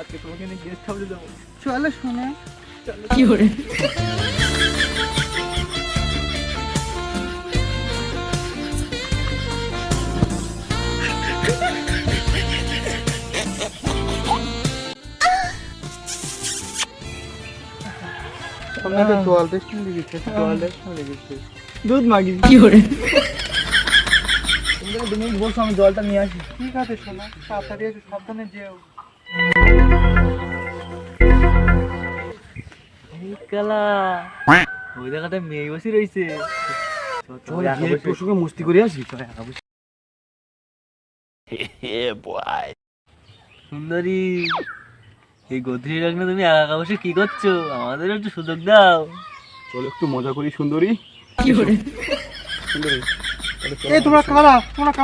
আজকে তোমাকে নিয়ে গেস্ট হাউসে যাবো। চলো শোনা। কি করে আপনাকে তোয়ালটা লেগেছে, তোয়ালটা লেগেছে। দুধ মাগি। কি করে তুমি বলছো আমি জলটা নিয়ে আসি। ঠিক আছে শোনা, তাড়াতাড়ি এসে সাবধানে যেও। কালা ওই জায়গাটা মেয়ে বসে রয়েছে। তোর সঙ্গে মস্তি করে আসি। সুন্দরী, এই গধূলি লগ্নে তুমি একা একা বসে কি করছো? আমাদের একটু সুযোগ দাও। চলো একটু মজা করি সুন্দরী। কি করে সুন্দরী এই তোমরা কারা?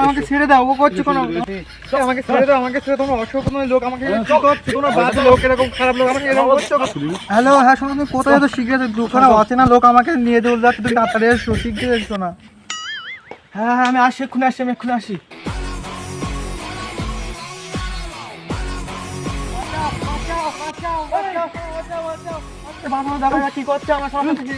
আমাকে ছেড়ে দাও। ও করছে কোনো আমাকে ছেড়ে দাও, আমাকে ছেড়ে। তোমরা অসভ্য লোক, আমাকে কি করছো? তোমরা বাজে লোক, এরকম খারাপ লোক আমাকে এরকম করছো। হ্যালো, হ্যাঁ শোনো, তুমি কোথায় যাচ্ছ? শিখে দোকানে অচেনা লোক আমাকে নিয়ে যেতে যাচ্ছে, তুমি তাড়াতাড়ি এসো, শিখে এসো না। হ্যাঁ হ্যাঁ আমি আসি, এক্ষুনি আসি, আমি এক্ষুনি আসি। বাবা দাদা কি করছে আমার সামনে থেকে?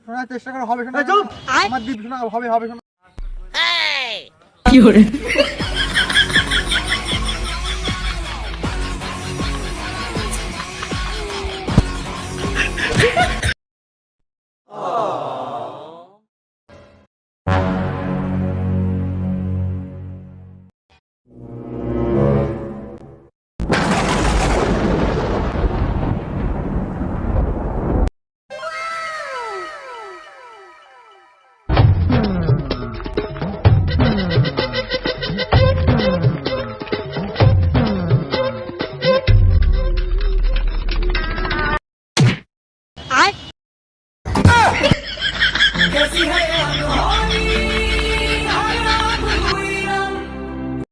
শোনার চেষ্টা করো, হবে শোনা। আমার দিদি শোনা, হবে শোনা। কি করে